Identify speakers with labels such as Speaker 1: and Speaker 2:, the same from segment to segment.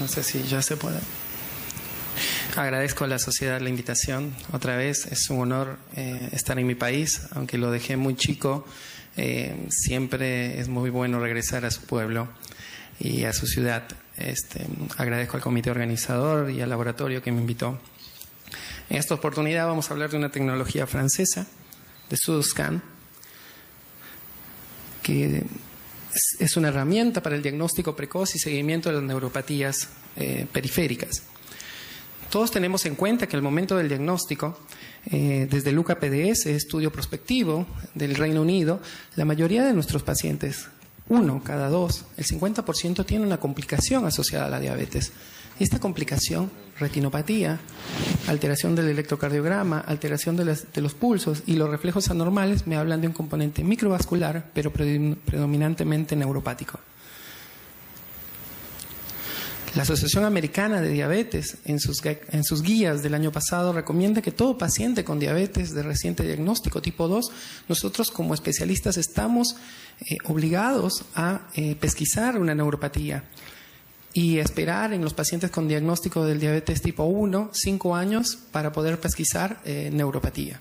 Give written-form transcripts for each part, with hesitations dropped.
Speaker 1: No sé si ya se puede. Agradezco a la sociedad la invitación otra vez. Es un honor estar en mi país, aunque lo dejé muy chico. Siempre es muy bueno regresar a su pueblo y a su ciudad. Agradezco al comité organizador y al laboratorio que me invitó. En esta oportunidad vamos a hablar de una tecnología francesa, de Pseudoscan, que es una herramienta para el diagnóstico precoz y seguimiento de las neuropatías periféricas. Todos tenemos en cuenta que al momento del diagnóstico, desde el UCA-PDS, estudio prospectivo del Reino Unido, la mayoría de nuestros pacientes, 1 cada 2, el 50% tiene una complicación asociada a la diabetes. Esta complicación, retinopatía, alteración del electrocardiograma, alteración de los pulsos y los reflejos anormales, me hablan de un componente microvascular, pero predominantemente neuropático. La Asociación Americana de Diabetes, en sus guías del año pasado, recomienda que todo paciente con diabetes de reciente diagnóstico tipo 2, nosotros como especialistas estamos obligados a pesquisar una neuropatía y esperar en los pacientes con diagnóstico del diabetes tipo 1, 5 años para poder pesquisar neuropatía.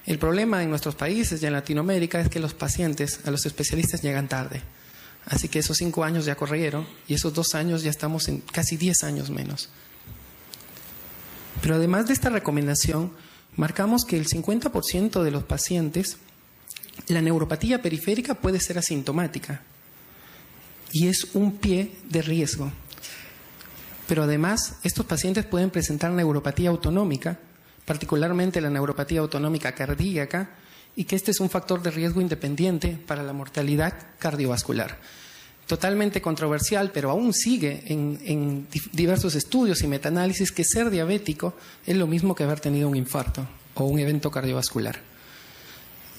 Speaker 1: El problema en nuestros países y en Latinoamérica es que los pacientes, a los especialistas llegan tarde. Así que esos 5 años ya corrieron y esos 2 años ya estamos en casi 10 años menos. Pero además de esta recomendación, marcamos que el 50% de los pacientes, la neuropatía periférica puede ser asintomática y es un pie de riesgo. Pero además, estos pacientes pueden presentar neuropatía autonómica, particularmente la neuropatía autonómica cardíaca, y que este es un factor de riesgo independiente para la mortalidad cardiovascular. Totalmente controversial, pero aún sigue en diversos estudios y metaanálisis que ser diabético es lo mismo que haber tenido un infarto o un evento cardiovascular.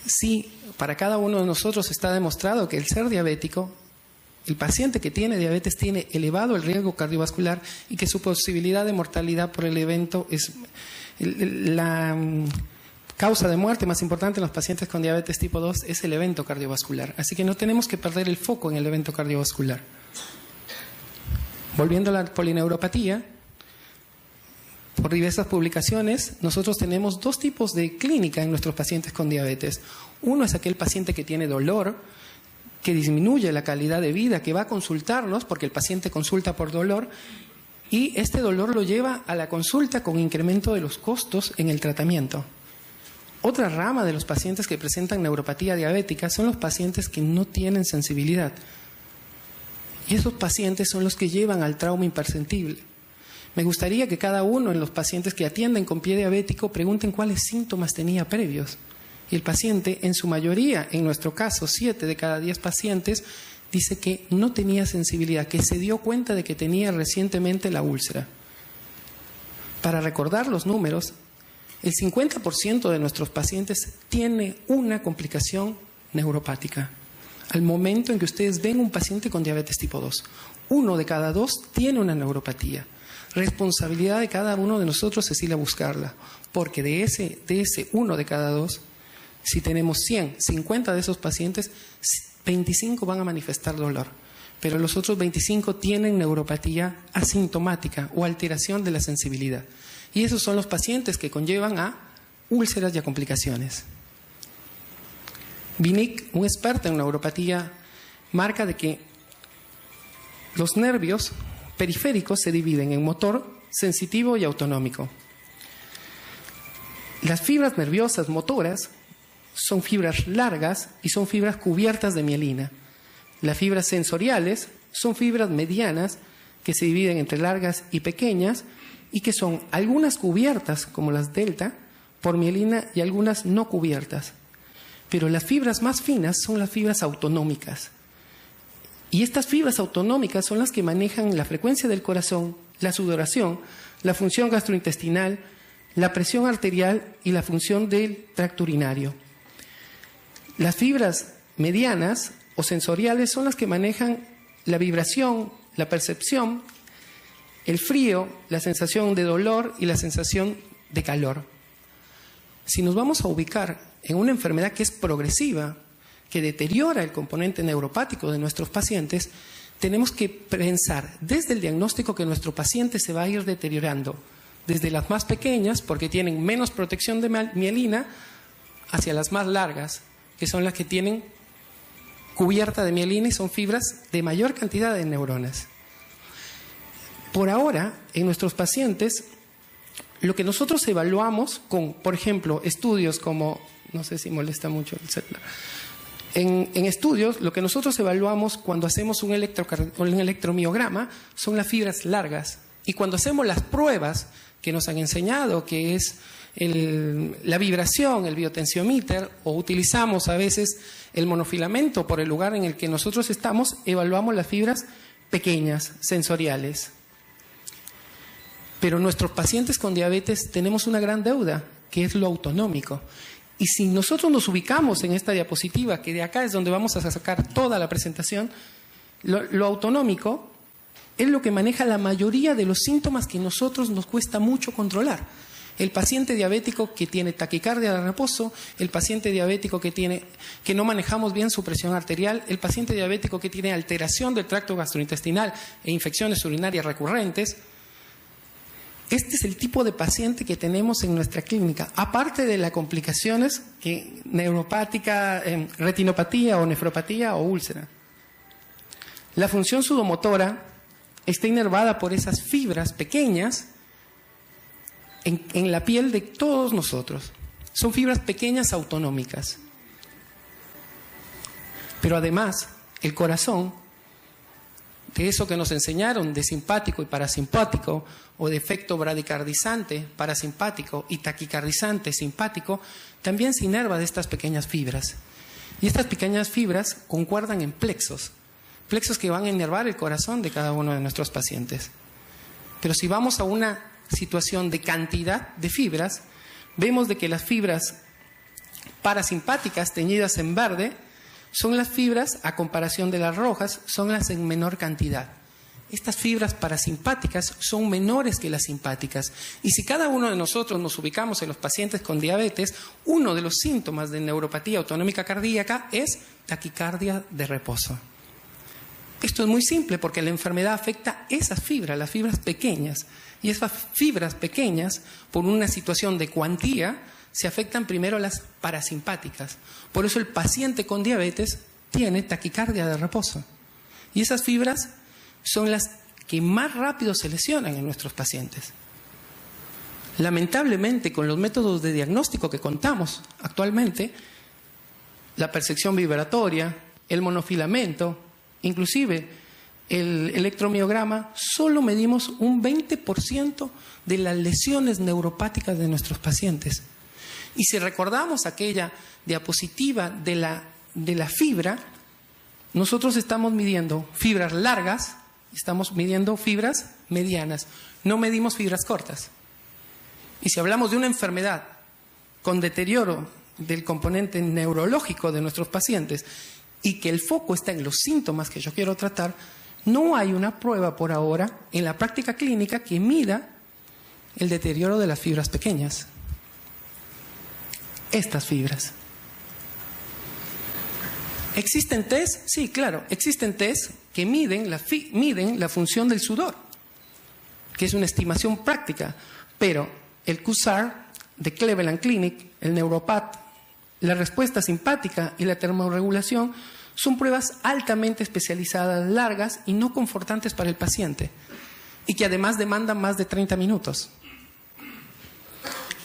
Speaker 1: Sí, para cada uno de nosotros está demostrado que el ser diabético, el paciente que tiene diabetes tiene elevado el riesgo cardiovascular y que su posibilidad de mortalidad por el evento es la causa de muerte más importante en los pacientes con diabetes tipo 2 es el evento cardiovascular. Así que no tenemos que perder el foco en el evento cardiovascular. Volviendo a la polineuropatía, por diversas publicaciones, nosotros tenemos 2 tipos de clínica en nuestros pacientes con diabetes. Uno es aquel paciente que tiene dolor, que disminuye la calidad de vida, que va a consultarnos porque el paciente consulta por dolor y este dolor lo lleva a la consulta con incremento de los costos en el tratamiento. Otra rama de los pacientes que presentan neuropatía diabética son los pacientes que no tienen sensibilidad. Y esos pacientes son los que llevan al trauma imperceptible. Me gustaría que cada uno de los pacientes que atienden con pie diabético pregunten cuáles síntomas tenía previos. Y el paciente, en su mayoría, en nuestro caso, 7 de cada 10 pacientes, dice que no tenía sensibilidad, que se dio cuenta de que tenía recientemente la úlcera. Para recordar los números, el 50% de nuestros pacientes tiene una complicación neuropática. Al momento en que ustedes ven un paciente con diabetes tipo 2, 1 de cada 2 tiene una neuropatía. Responsabilidad de cada uno de nosotros es ir a buscarla, porque de ese 1 de cada 2, si tenemos 100, 50 de esos pacientes, 25 van a manifestar dolor, pero los otros 25 tienen neuropatía asintomática o alteración de la sensibilidad. Y esos son los pacientes que conllevan a úlceras y a complicaciones. Vinick, un experto en neuropatía, marca de que los nervios periféricos se dividen en motor, sensitivo y autonómico. Las fibras nerviosas motoras son fibras largas y son fibras cubiertas de mielina. Las fibras sensoriales son fibras medianas que se dividen entre largas y pequeñas y que son algunas cubiertas, como las delta, por mielina y algunas no cubiertas. Pero las fibras más finas son las fibras autonómicas. Y estas fibras autonómicas son las que manejan la frecuencia del corazón, la sudoración, la función gastrointestinal, la presión arterial y la función del tracto urinario. Las fibras medianas o sensoriales son las que manejan la vibración, la percepción, el frío, la sensación de dolor y la sensación de calor. Si nos vamos a ubicar en una enfermedad que es progresiva, que deteriora el componente neuropático de nuestros pacientes, tenemos que pensar desde el diagnóstico que nuestro paciente se va a ir deteriorando, desde las más pequeñas, porque tienen menos protección de mielina, hacia las más largas, que son las que tienen cubierta de mielina y son fibras de mayor cantidad de neuronas. Por ahora, en nuestros pacientes, lo que nosotros evaluamos con, por ejemplo, estudios como, no sé si molesta mucho el celular, en estudios, lo que nosotros evaluamos cuando hacemos un electromiograma son las fibras largas. Y cuando hacemos las pruebas que nos han enseñado, que es la vibración, el biotensiomíter, o utilizamos a veces el monofilamento por el lugar en el que nosotros estamos, evaluamos las fibras pequeñas, sensoriales. Pero nuestros pacientes con diabetes tenemos una gran deuda, que es lo autonómico. Y si nosotros nos ubicamos en esta diapositiva, que de acá es donde vamos a sacar toda la presentación, lo autonómico es lo que maneja la mayoría de los síntomas que a nosotros nos cuesta mucho controlar. El paciente diabético que tiene taquicardia de reposo, el paciente diabético que no manejamos bien su presión arterial, el paciente diabético que tiene alteración del tracto gastrointestinal e infecciones urinarias recurrentes. Este es el tipo de paciente que tenemos en nuestra clínica, aparte de las complicaciones neuropática, retinopatía o nefropatía o úlcera. La función sudomotora está inervada por esas fibras pequeñas en la piel de todos nosotros. Son fibras pequeñas autonómicas. Pero además, el corazón, de eso que nos enseñaron de simpático y parasimpático, o de efecto bradicardizante parasimpático y taquicardizante simpático, también se inerva de estas pequeñas fibras. Y estas pequeñas fibras concuerdan en plexos que van a inervar el corazón de cada uno de nuestros pacientes. Pero si vamos a una situación de cantidad de fibras, vemos de que las fibras parasimpáticas teñidas en verde son las fibras, a comparación de las rojas, son las en menor cantidad. Estas fibras parasimpáticas son menores que las simpáticas. Y si cada uno de nosotros nos ubicamos en los pacientes con diabetes, uno de los síntomas de neuropatía autonómica cardíaca es taquicardia de reposo. Esto es muy simple porque la enfermedad afecta esas fibras, las fibras pequeñas. Y esas fibras pequeñas, por una situación de cuantía, se afectan primero a las parasimpáticas. Por eso el paciente con diabetes tiene taquicardia de reposo. Y esas fibras son las que más rápido se lesionan en nuestros pacientes. Lamentablemente, con los métodos de diagnóstico que contamos actualmente, la percepción vibratoria, el monofilamento, inclusive el electromiograma, solo medimos un 20% de las lesiones neuropáticas de nuestros pacientes. Y si recordamos aquella diapositiva de la fibra, nosotros estamos midiendo fibras largas, estamos midiendo fibras medianas, no medimos fibras cortas. Y si hablamos de una enfermedad con deterioro del componente neurológico de nuestros pacientes y que el foco está en los síntomas que yo quiero tratar, no hay una prueba por ahora en la práctica clínica que mida el deterioro de las fibras pequeñas. Estas fibras. ¿Existen test? Sí, claro, existen test que miden la función del sudor, que es una estimación práctica, pero el QSAR de Cleveland Clinic, el Neuropath, la respuesta simpática y la termorregulación son pruebas altamente especializadas, largas y no confortantes para el paciente, y que además demandan más de 30 minutos.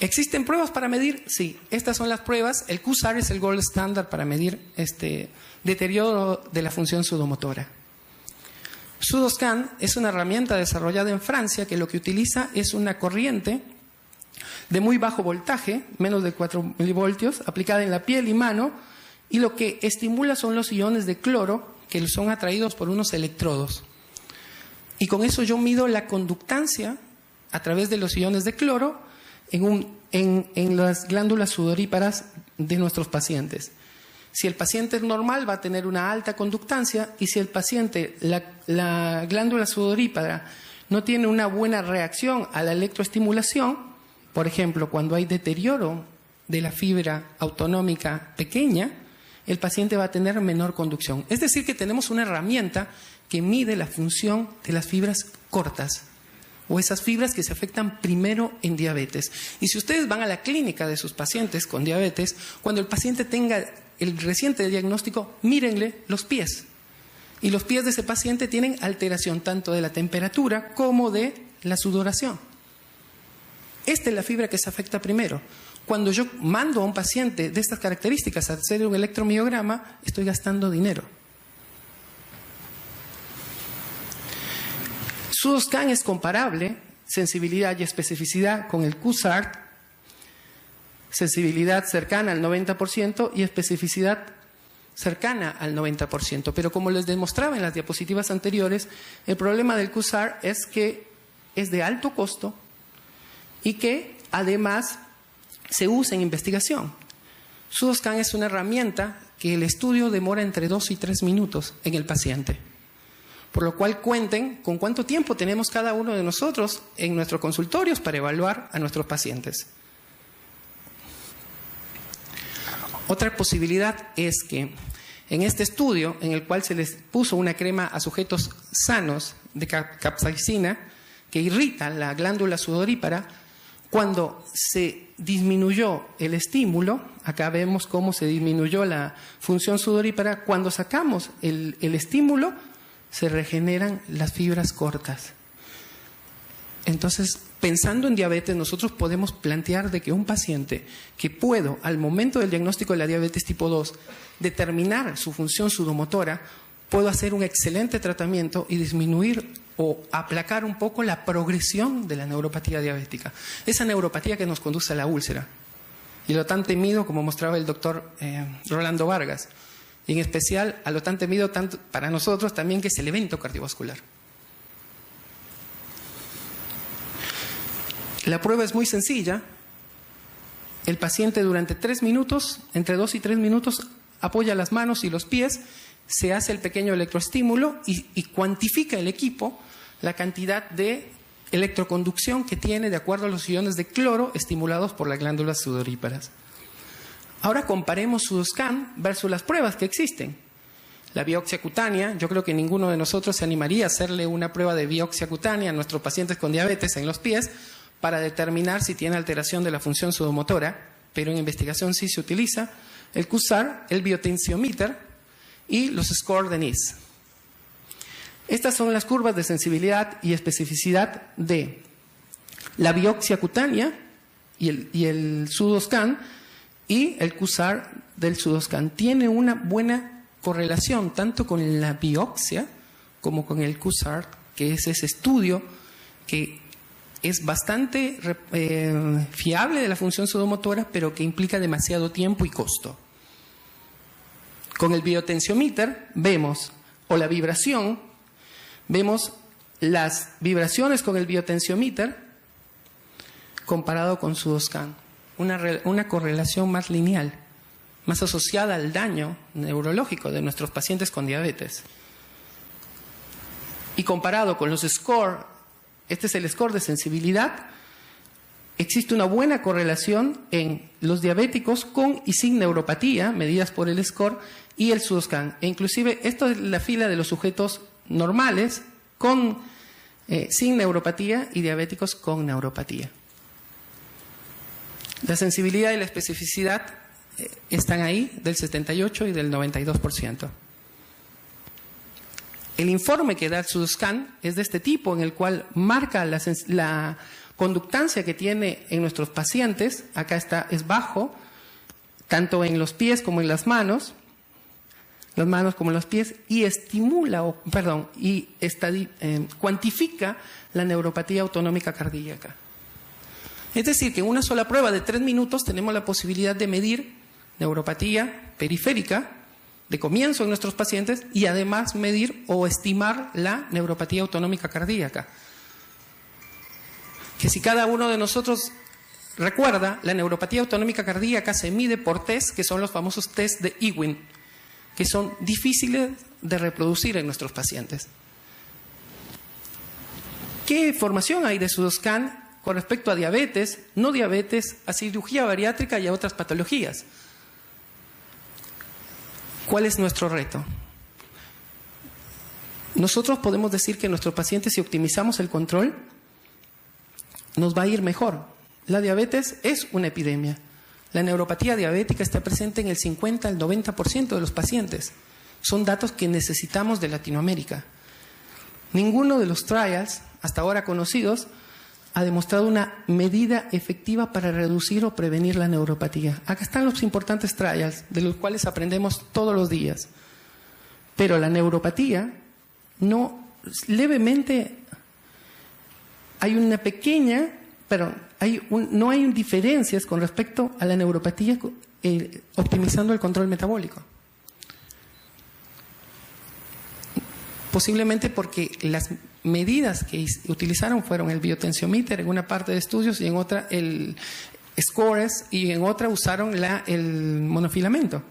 Speaker 1: ¿Existen pruebas para medir? Sí, estas son las pruebas. El QSAR es el gold standard para medir deterioro de la función sudomotora. SudoScan es una herramienta desarrollada en Francia que lo que utiliza es una corriente de muy bajo voltaje, menos de 4 milivoltios, aplicada en la piel y mano, y lo que estimula son los iones de cloro que son atraídos por unos electrodos. Y con eso yo mido la conductancia a través de los iones de cloro en las glándulas sudoríparas de nuestros pacientes. Si el paciente es normal, va a tener una alta conductancia, y si el paciente, la glándula sudorípara, no tiene una buena reacción a la electroestimulación, por ejemplo, cuando hay deterioro de la fibra autonómica pequeña, el paciente va a tener menor conducción. Es decir, que tenemos una herramienta que mide la función de las fibras cortas, o esas fibras que se afectan primero en diabetes. Y si ustedes van a la clínica de sus pacientes con diabetes, cuando el paciente tenga el reciente diagnóstico, mírenle los pies. Y los pies de ese paciente tienen alteración tanto de la temperatura como de la sudoración. Esta es la fibra que se afecta primero. Cuando yo mando a un paciente de estas características a hacer un electromiograma, estoy gastando dinero. SUDOSCAN es comparable, sensibilidad y especificidad, con el QSART, sensibilidad cercana al 90% y especificidad cercana al 90%. Pero como les demostraba en las diapositivas anteriores, el problema del QSART es que es de alto costo y que además se usa en investigación. SUDOSCAN es una herramienta que el estudio demora entre 2 y 3 minutos en el paciente. Por lo cual cuenten con cuánto tiempo tenemos cada uno de nosotros en nuestros consultorios para evaluar a nuestros pacientes. Otra posibilidad es que en este estudio, en el cual se les puso una crema a sujetos sanos de capsaicina, que irrita la glándula sudorípara, cuando se disminuyó el estímulo, acá vemos cómo se disminuyó la función sudorípara, cuando sacamos el estímulo, se regeneran las fibras cortas. Entonces, pensando en diabetes, nosotros podemos plantear de que un paciente que puedo, al momento del diagnóstico de la diabetes tipo 2, determinar su función sudomotora, puedo hacer un excelente tratamiento y disminuir o aplacar un poco la progresión de la neuropatía diabética. Esa neuropatía que nos conduce a la úlcera. Y lo tan temido, como mostraba el doctor Rolando Vargas. Y en especial a lo tan temido tanto para nosotros también, que es el evento cardiovascular. La prueba es muy sencilla. El paciente durante 3 minutos, entre 2 y 3 minutos, apoya las manos y los pies, se hace el pequeño electroestímulo y cuantifica el equipo la cantidad de electroconducción que tiene de acuerdo a los iones de cloro estimulados por las glándulas sudoríparas. Ahora comparemos SUDOSCAN versus las pruebas que existen. La biopsia cutánea, yo creo que ninguno de nosotros se animaría a hacerle una prueba de biopsia cutánea a nuestros pacientes con diabetes en los pies para determinar si tiene alteración de la función sudomotora, pero en investigación sí se utiliza el QSAR, el biotensiomíter y los score de NIS. Estas son las curvas de sensibilidad y especificidad de la biopsia cutánea y el SUDOSCAN, y el QSAR del SUDOSCAN. Tiene una buena correlación tanto con la biopsia como con el QSAR, que es ese estudio que es bastante fiable de la función sudomotora, pero que implica demasiado tiempo y costo. Con el biotensiomíter vemos, o la vibración, vemos las vibraciones con el biotensiomíter comparado con SUDOSCAN. Una correlación más lineal, más asociada al daño neurológico de nuestros pacientes con diabetes. Y comparado con los score, este es el score de sensibilidad, existe una buena correlación en los diabéticos con y sin neuropatía, medidas por el score, y el SUDOSCAN. E inclusive, esto es la fila de los sujetos normales sin neuropatía y diabéticos con neuropatía. La sensibilidad y la especificidad están ahí, del 78 y del 92%. El informe que da el SUDOSCAN es de este tipo, en el cual marca la conductancia que tiene en nuestros pacientes. Acá es bajo, tanto en los pies como en las manos como en los pies, y cuantifica la neuropatía autonómica cardíaca. Es decir, que en una sola prueba de 3 minutos tenemos la posibilidad de medir neuropatía periférica de comienzo en nuestros pacientes y además medir o estimar la neuropatía autonómica cardíaca. Que si cada uno de nosotros recuerda, la neuropatía autonómica cardíaca se mide por test, que son los famosos test de Ewing, que son difíciles de reproducir en nuestros pacientes. ¿Qué información hay de SUDOSCAN con respecto a diabetes, no diabetes, a cirugía bariátrica y a otras patologías? ¿Cuál es nuestro reto? nosotros podemos decir que nuestros pacientes, si optimizamos el control, nos va a ir mejor. La diabetes es una epidemia. La neuropatía diabética está presente en el 50 al 90% de los pacientes. Son datos que necesitamos de Latinoamérica. Ninguno de los trials, hasta ahora conocidos, ha demostrado una medida efectiva para reducir o prevenir la neuropatía. Acá están los importantes trials, de los cuales aprendemos todos los días. Pero la neuropatía, no, levemente, hay una pequeña, pero no hay diferencias con respecto a la neuropatía optimizando el control metabólico. Posiblemente porque las medidas que utilizaron fueron el biotensiomíter en una parte de estudios y en otra el scores y en otra usaron el monofilamento.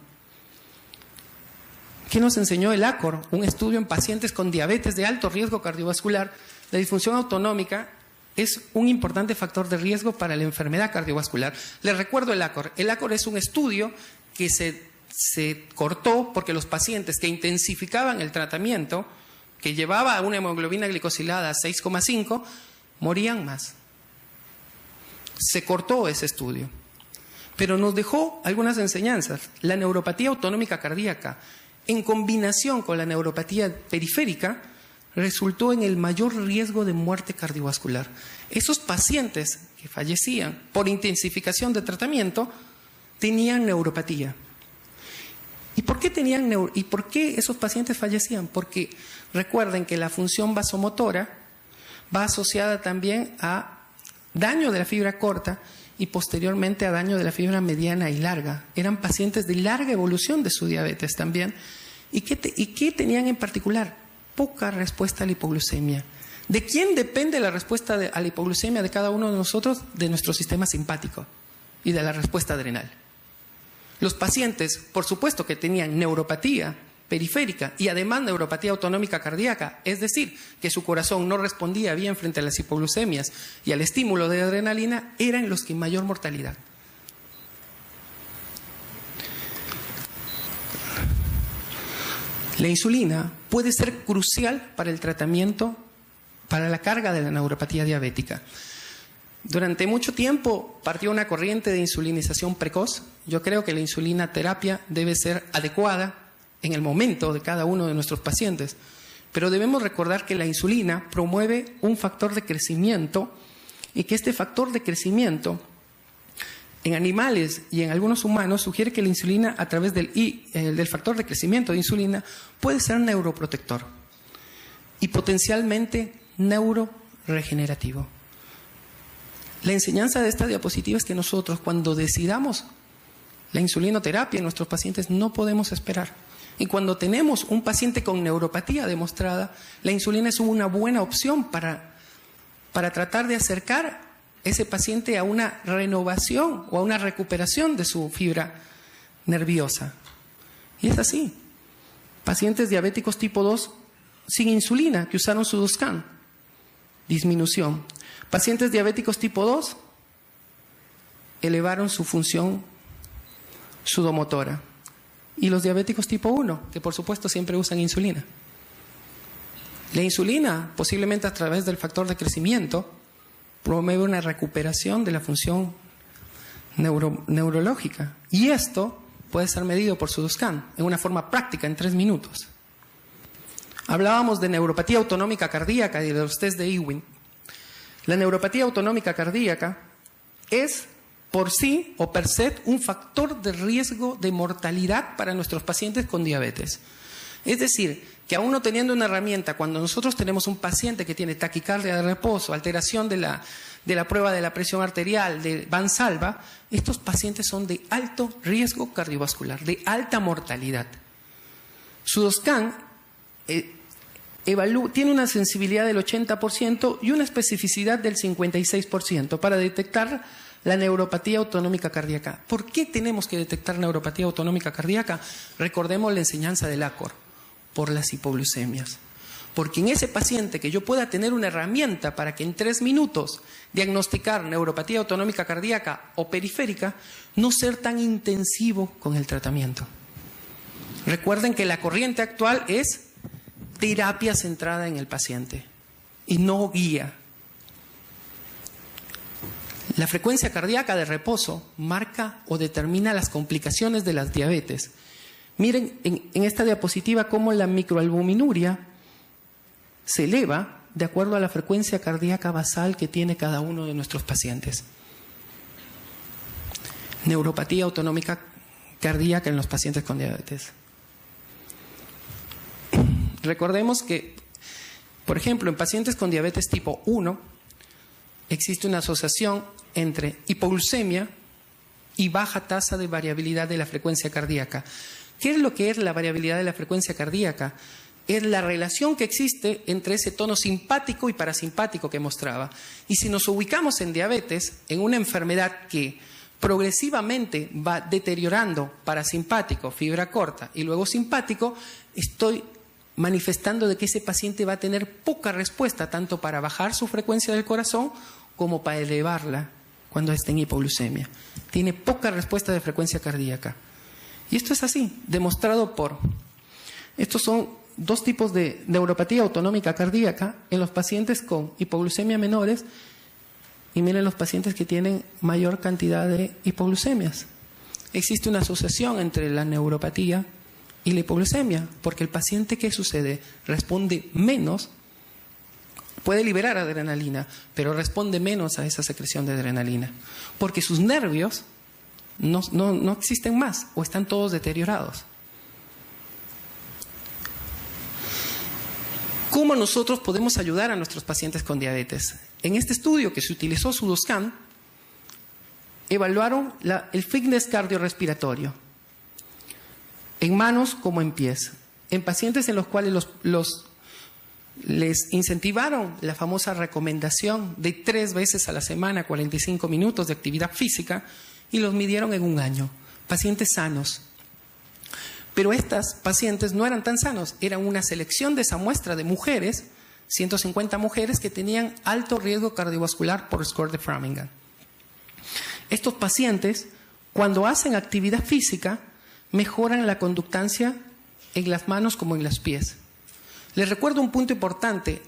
Speaker 1: ¿Qué nos enseñó el ACOR? Un estudio en pacientes con diabetes de alto riesgo cardiovascular. La disfunción autonómica es un importante factor de riesgo para la enfermedad cardiovascular. Les recuerdo el ACOR. El ACOR es un estudio que se cortó porque los pacientes que intensificaban el tratamiento, que llevaba a una hemoglobina glicosilada 6,5, morían más. Se cortó ese estudio. Pero nos dejó algunas enseñanzas. La neuropatía autonómica cardíaca, en combinación con la neuropatía periférica, resultó en el mayor riesgo de muerte cardiovascular. Esos pacientes que fallecían por intensificación de tratamiento tenían neuropatía. ¿Y por qué esos pacientes fallecían? Porque recuerden que la función vasomotora va asociada también a daño de la fibra corta y posteriormente a daño de la fibra mediana y larga. Eran pacientes de larga evolución de su diabetes también. ¿Y qué tenían en particular? Poca respuesta a la hipoglucemia. ¿De quién depende la respuesta a la hipoglucemia de cada uno de nosotros? De nuestro sistema simpático y de la respuesta adrenal. Los pacientes, por supuesto que tenían neuropatía periférica y además neuropatía autonómica cardíaca, es decir, que su corazón no respondía bien frente a las hipoglucemias y al estímulo de adrenalina, eran los que mayor mortalidad. La insulina puede ser crucial para el tratamiento, para la carga de la neuropatía diabética. Durante mucho tiempo partió una corriente de insulinización precoz. Yo creo que la insulina terapia debe ser adecuada en el momento de cada uno de nuestros pacientes. Pero debemos recordar que la insulina promueve un factor de crecimiento y que este factor de crecimiento en animales y en algunos humanos sugiere que la insulina, a través del factor de crecimiento de insulina, puede ser neuroprotector y potencialmente neuroregenerativo. La enseñanza de esta diapositiva es que nosotros, cuando decidamos la insulinoterapia en nuestros pacientes, no podemos esperar. Y cuando tenemos un paciente con neuropatía demostrada, la insulina es una buena opción para tratar de acercar ese paciente a una renovación o a una recuperación de su fibra nerviosa. Y es así. Pacientes diabéticos tipo 2 sin insulina que usaron Sudoscan, disminución. Pacientes diabéticos tipo 2 elevaron su función sudomotora. Y los diabéticos tipo 1, que por supuesto siempre usan insulina. La insulina, posiblemente a través del factor de crecimiento, promueve una recuperación de la función neurológica. Y esto puede ser medido por Sudoscan en una forma práctica en 3 minutos. Hablábamos de neuropatía autonómica cardíaca y de los test de Ewing. La neuropatía autonómica cardíaca es por sí o per se un factor de riesgo de mortalidad para nuestros pacientes con diabetes. Es decir, que aún no teniendo una herramienta, cuando nosotros tenemos un paciente que tiene taquicardia de reposo, alteración de la prueba de la presión arterial, de Valsalva, estos pacientes son de alto riesgo cardiovascular, de alta mortalidad. Sudoscan tiene una sensibilidad del 80% y una especificidad del 56% para detectar la neuropatía autonómica cardíaca. ¿Por qué tenemos que detectar neuropatía autonómica cardíaca? Recordemos la enseñanza del ACOR, por las hipoglucemias. Porque en ese paciente que yo pueda tener una herramienta para que en 3 minutos diagnosticar neuropatía autonómica cardíaca o periférica, no ser tan intensivo con el tratamiento. Recuerden que la corriente actual es terapia centrada en el paciente y no guía. La frecuencia cardíaca de reposo marca o determina las complicaciones de la diabetes. Miren en esta diapositiva cómo la microalbuminuria se eleva de acuerdo a la frecuencia cardíaca basal que tiene cada uno de nuestros pacientes. Neuropatía autonómica cardíaca en los pacientes con diabetes. Recordemos que, por ejemplo, en pacientes con diabetes tipo 1 existe una asociación entre hipoglucemia y baja tasa de variabilidad de la frecuencia cardíaca. ¿Qué es lo que es la variabilidad de la frecuencia cardíaca? Es la relación que existe entre ese tono simpático y parasimpático que mostraba. Y si nos ubicamos en diabetes, en una enfermedad que progresivamente va deteriorando parasimpático, fibra corta y luego simpático, estoy manifestando de que ese paciente va a tener poca respuesta tanto para bajar su frecuencia del corazón como para elevarla cuando esté en hipoglucemia. Tiene poca respuesta de frecuencia cardíaca. Y esto es así, demostrado por... Estos son dos tipos de neuropatía autonómica cardíaca en los pacientes con hipoglucemia menores y miren los pacientes que tienen mayor cantidad de hipoglucemias. Existe una asociación entre la neuropatía y la hipoglucemia, porque el paciente, ¿qué sucede? Responde menos, puede liberar adrenalina, pero responde menos a esa secreción de adrenalina, porque sus nervios no existen más o están todos deteriorados. ¿Cómo nosotros podemos ayudar a nuestros pacientes con diabetes? En este estudio que se utilizó Sudoscan, evaluaron el fitness cardiorrespiratorio, en manos como en pies, en pacientes en los cuales les incentivaron la famosa recomendación de 3 veces a la semana, 45 minutos de actividad física, y los midieron en 1 año, pacientes sanos. Pero estas pacientes no eran tan sanos, eran una selección de esa muestra de mujeres, 150 mujeres que tenían alto riesgo cardiovascular por score de Framingham. Estos pacientes, cuando hacen actividad física, mejoran la conductancia en las manos como en los pies. Les recuerdo un punto importante.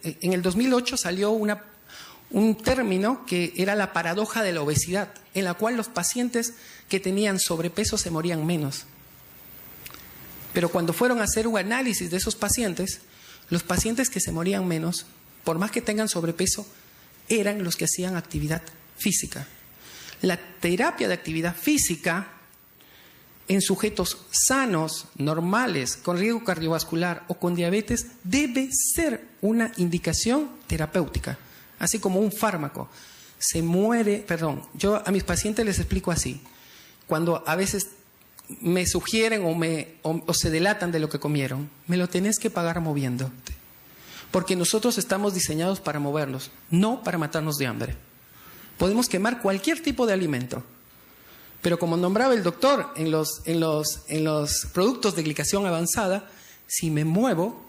Speaker 1: En el 2008 salió un término que era la paradoja de la obesidad, en la cual los pacientes que tenían sobrepeso se morían menos. Pero cuando fueron a hacer un análisis de esos pacientes, los pacientes que se morían menos, por más que tengan sobrepeso, eran los que hacían actividad física. La terapia de actividad física en sujetos sanos, normales, con riesgo cardiovascular o con diabetes, debe ser una indicación terapéutica, así como un fármaco. Yo a mis pacientes les explico así, cuando a veces me sugieren o se delatan de lo que comieron, me lo tenés que pagar moviéndote, porque nosotros estamos diseñados para movernos, no para matarnos de hambre. Podemos quemar cualquier tipo de alimento, pero como nombraba el doctor en los productos de glicación avanzada, si me muevo,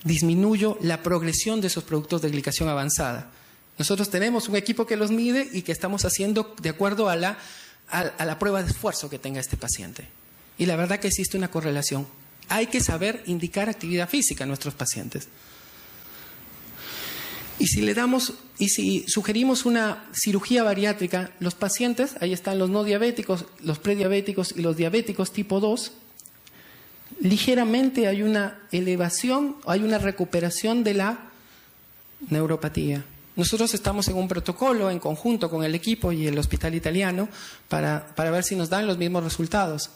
Speaker 1: disminuyo la progresión de esos productos de glicación avanzada. Nosotros tenemos un equipo que los mide y que estamos haciendo de acuerdo a la prueba de esfuerzo que tenga este paciente. Y la verdad que existe una correlación. Hay que saber indicar actividad física a nuestros pacientes. Y si sugerimos una cirugía bariátrica, los pacientes, ahí están los no diabéticos, los prediabéticos y los diabéticos tipo 2, ligeramente hay una elevación, hay una recuperación de la neuropatía. Nosotros estamos en un protocolo en conjunto con el equipo y el hospital italiano para ver si nos dan los mismos resultados.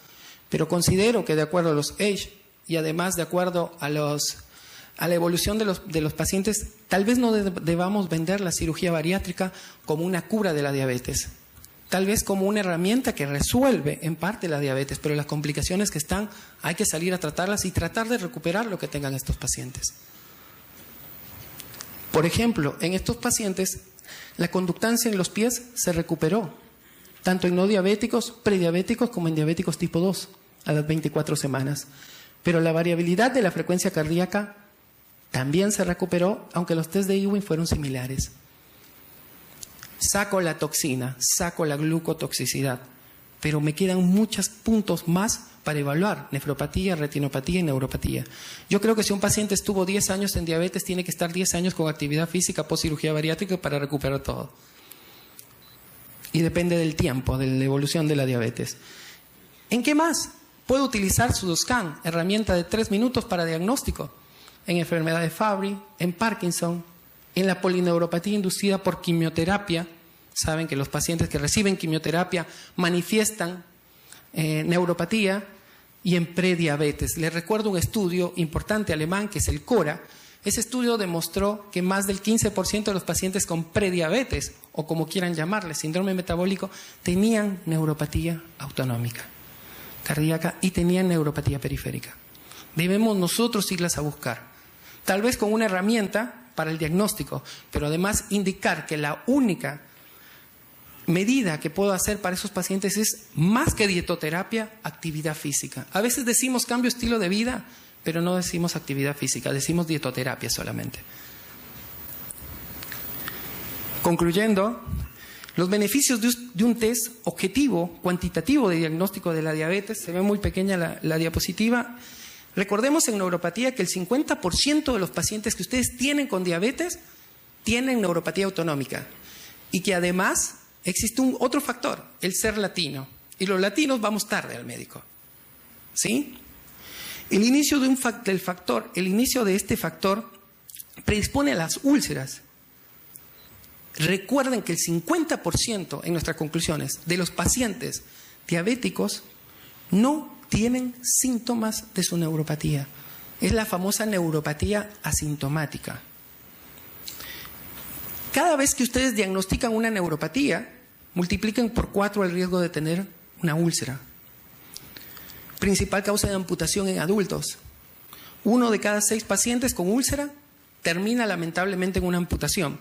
Speaker 1: Pero considero que de acuerdo a los age y además de acuerdo a la evolución de los pacientes, tal vez no debamos vender la cirugía bariátrica como una cura de la diabetes. Tal vez como una herramienta que resuelve en parte la diabetes, pero las complicaciones que están hay que salir a tratarlas y tratar de recuperar lo que tengan estos pacientes. Por ejemplo, en estos pacientes, la conductancia en los pies se recuperó, tanto en no diabéticos, prediabéticos, como en diabéticos tipo 2, a las 24 semanas. Pero la variabilidad de la frecuencia cardíaca también se recuperó, aunque los test de Ewing fueron similares. Saco la toxina, saco la glucotoxicidad, pero me quedan muchos puntos más para evaluar: nefropatía, retinopatía y neuropatía. Yo creo que si un paciente estuvo 10 años en diabetes, tiene que estar 10 años con actividad física post cirugía bariátrica para recuperar todo. Y depende del tiempo, de la evolución de la diabetes. ¿En qué más? Puedo utilizar Pseudoscan, herramienta de 3 minutos para diagnóstico, en enfermedad de Fabry, en Parkinson, en la polineuropatía inducida por quimioterapia. Saben que los pacientes que reciben quimioterapia manifiestan neuropatía, y en prediabetes. Les recuerdo un estudio importante alemán que es el CORA. Ese estudio demostró que más del 15% de los pacientes con prediabetes, o como quieran llamarle, síndrome metabólico, tenían neuropatía autonómica, cardíaca, y tenían neuropatía periférica. Debemos nosotros irlas a buscar, tal vez con una herramienta para el diagnóstico, pero además indicar que la única medida que puedo hacer para esos pacientes es, más que dietoterapia, actividad física. A veces decimos cambio de estilo de vida, pero no decimos actividad física, decimos dietoterapia solamente. Concluyendo, los beneficios de un test objetivo, cuantitativo de diagnóstico de la diabetes. Se ve muy pequeña la diapositiva. Recordemos en neuropatía que el 50% de los pacientes que ustedes tienen con diabetes tienen neuropatía autonómica, y que además existe otro factor, el ser latino. Y los latinos vamos tarde al médico. ¿Sí? El inicio de este factor predispone a las úlceras. Recuerden que el 50% en nuestras conclusiones de los pacientes diabéticos no tienen síntomas de su neuropatía. Es la famosa neuropatía asintomática. Cada vez que ustedes diagnostican una neuropatía, multipliquen por 4 el riesgo de tener una úlcera. Principal causa de amputación en adultos. 1 de cada 6 pacientes con úlcera termina lamentablemente en una amputación.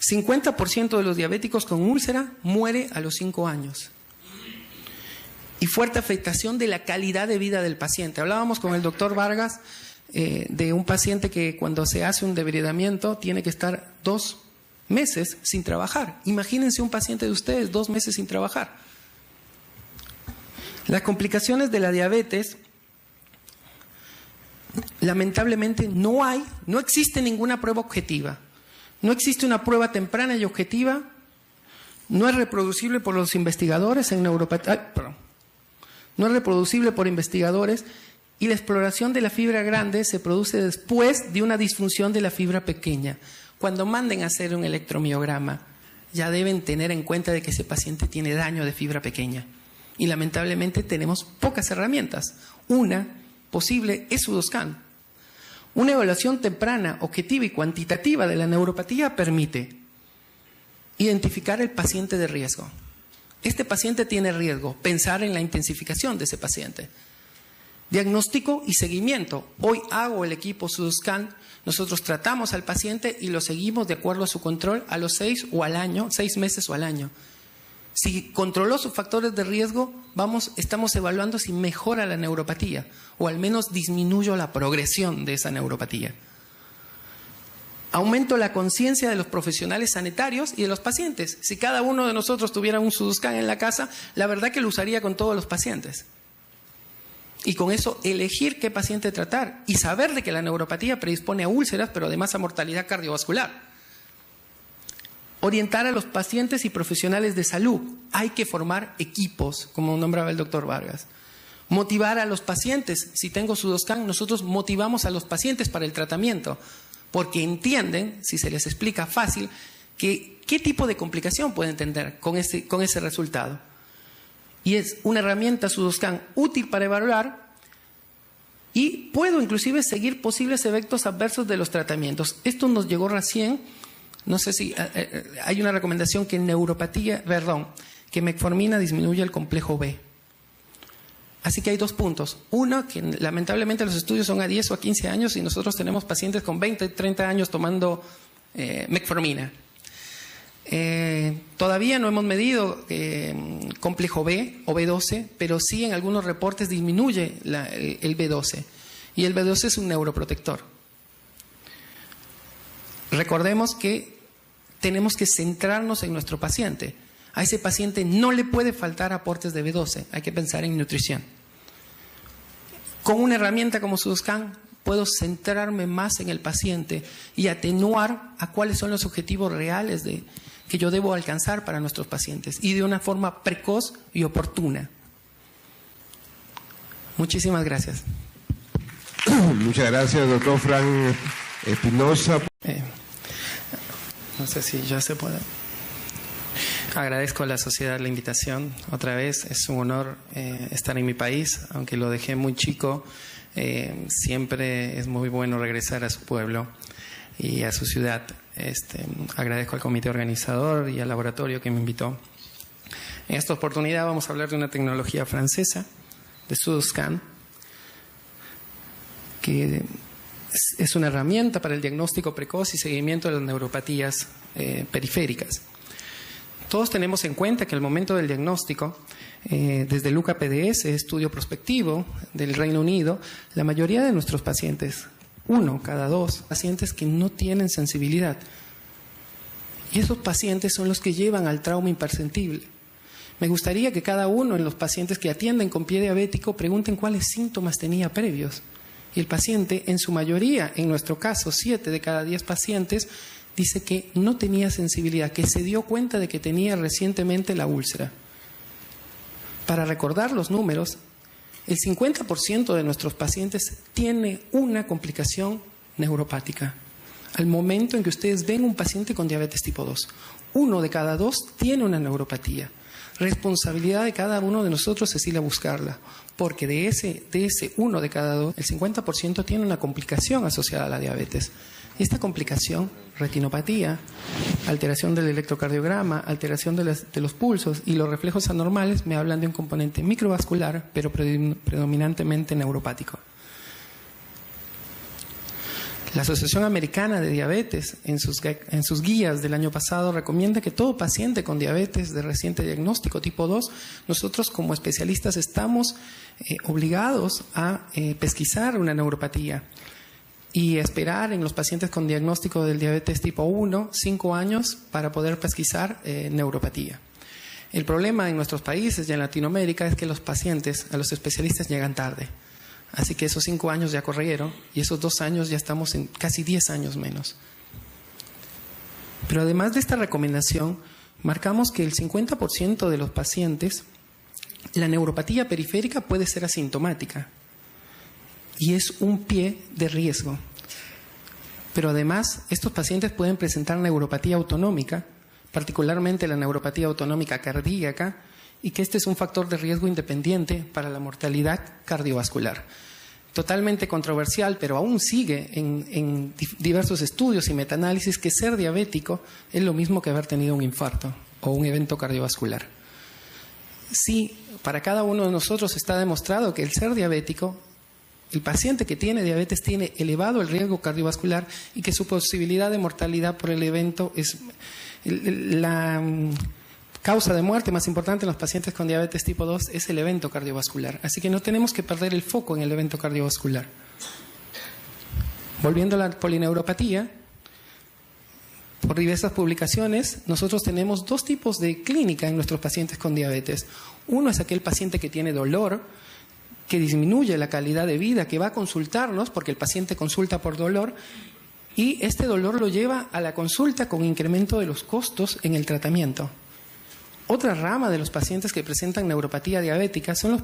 Speaker 1: 50% de los diabéticos con úlcera muere a los 5 años. Y fuerte afectación de la calidad de vida del paciente. Hablábamos con el doctor Vargas de un paciente que cuando se hace un debridamiento tiene que estar 2 meses sin trabajar. Imagínense un paciente de ustedes 2 meses sin trabajar. Las complicaciones de la diabetes, lamentablemente no existe ninguna prueba objetiva. No existe una prueba temprana y objetiva. No es reproducible por los investigadores en neuropatía. No es reproducible por investigadores. Y la exploración de la fibra grande se produce después de una disfunción de la fibra pequeña. Cuando manden a hacer un electromiograma, ya deben tener en cuenta de que ese paciente tiene daño de fibra pequeña. Y lamentablemente tenemos pocas herramientas. Una posible es Pseudoscan. Una evaluación temprana, objetiva y cuantitativa de la neuropatía permite identificar el paciente de riesgo. Este paciente tiene riesgo, pensar en la intensificación de ese paciente. Diagnóstico y seguimiento. Hoy hago el equipo Pseudoscan. Nosotros tratamos al paciente y lo seguimos de acuerdo a su control a los 6 meses o al año. Si controló sus factores de riesgo, estamos evaluando si mejora la neuropatía o al menos disminuyo la progresión de esa neuropatía. Aumento la conciencia de los profesionales sanitarios y de los pacientes. Si cada uno de nosotros tuviera un Pseudoscan en la casa, la verdad que lo usaría con todos los pacientes. Y con eso elegir qué paciente tratar y saber de que la neuropatía predispone a úlceras, pero además a mortalidad cardiovascular. Orientar a los pacientes y profesionales de salud. Hay que formar equipos, como nombraba el doctor Vargas. Motivar a los pacientes. Si tengo Pseudoscan, nosotros motivamos a los pacientes para el tratamiento, porque entienden, si se les explica fácil, qué tipo de complicación pueden tener con ese resultado. Y es una herramienta Pseudoscan útil para evaluar, y puedo inclusive seguir posibles efectos adversos de los tratamientos. Esto nos llegó recién, no sé si hay una recomendación que que metformina disminuye el complejo B. Así que hay 2 puntos. Uno, que lamentablemente los estudios son a 10 o a 15 años y nosotros tenemos pacientes con 20, 30 años tomando metformina. Todavía no hemos medido complejo B o B12, pero sí en algunos reportes disminuye el B12. Y el B12 es un neuroprotector. Recordemos que tenemos que centrarnos en nuestro paciente. A ese paciente no le puede faltar aportes de B12, hay que pensar en nutrición. Con una herramienta como SUDOSCAN puedo centrarme más en el paciente y atenuar a cuáles son los objetivos reales que yo debo alcanzar para nuestros pacientes y de una forma precoz y oportuna. Muchísimas gracias.
Speaker 2: Muchas gracias, doctor Frank Espinosa.
Speaker 1: No sé si ya se puede. Agradezco a la sociedad la invitación. Otra vez, es un honor estar en mi país, aunque lo dejé muy chico. Siempre es muy bueno regresar a su pueblo y a su ciudad. Agradezco al comité organizador y al laboratorio que me invitó. En esta oportunidad vamos a hablar de una tecnología francesa, de SUDOSCAN, que es una herramienta para el diagnóstico precoz y seguimiento de las neuropatías periféricas. Todos tenemos en cuenta que al momento del diagnóstico, desde el UCA-PDS, estudio prospectivo del Reino Unido, la mayoría de nuestros pacientes, 1 cada 2 pacientes que no tienen sensibilidad. Y esos pacientes son los que llevan al trauma imperceptible. Me gustaría que cada uno de los pacientes que atienden con pie diabético pregunten cuáles síntomas tenía previos. Y el paciente, en su mayoría, en nuestro caso, 7 de cada 10 pacientes, dice que no tenía sensibilidad, que se dio cuenta de que tenía recientemente la úlcera. Para recordar los números, el 50% de nuestros pacientes tiene una complicación neuropática. Al momento en que ustedes ven un paciente con diabetes tipo 2, 1 de cada 2 tiene una neuropatía. Responsabilidad de cada uno de nosotros es ir a buscarla, porque de ese 1 de cada 2, el 50% tiene una complicación asociada a la diabetes. Y esta complicación, retinopatía, alteración del electrocardiograma, alteración de los pulsos y los reflejos anormales, me hablan de un componente microvascular, pero predominantemente neuropático. La Asociación Americana de Diabetes, en sus guías del año pasado, recomienda que todo paciente con diabetes de reciente diagnóstico tipo 2, nosotros como especialistas estamos obligados a pesquisar una neuropatía y esperar en los pacientes con diagnóstico del diabetes tipo 1, 5 años para poder pesquisar neuropatía. El problema en nuestros países y en Latinoamérica es que los pacientes, a los especialistas llegan tarde. Así que esos 5 años ya corrieron y esos 2 años ya estamos en casi 10 años menos. Pero además de esta recomendación, marcamos que el 50% de los pacientes, la neuropatía periférica puede ser asintomática y es un pie de riesgo. Pero además, estos pacientes pueden presentar neuropatía autonómica, particularmente la neuropatía autonómica cardíaca, y que este es un factor de riesgo independiente para la mortalidad cardiovascular. Totalmente controversial, pero aún sigue en diversos estudios y metaanálisis que ser diabético es lo mismo que haber tenido un infarto o un evento cardiovascular. Sí, para cada uno de nosotros está demostrado que el ser diabético, el paciente que tiene diabetes tiene elevado el riesgo cardiovascular y que su posibilidad de mortalidad por el evento es la causa de muerte más importante en los pacientes con diabetes tipo 2 es el evento cardiovascular. Así que no tenemos que perder el foco en el evento cardiovascular. Volviendo a la polineuropatía, por diversas publicaciones, nosotros tenemos 2 tipos de clínica en nuestros pacientes con diabetes. Uno es aquel paciente que tiene dolor, que disminuye la calidad de vida, que va a consultarnos, porque el paciente consulta por dolor, y este dolor lo lleva a la consulta con incremento de los costos en el tratamiento. Otra rama de los pacientes que presentan neuropatía diabética son los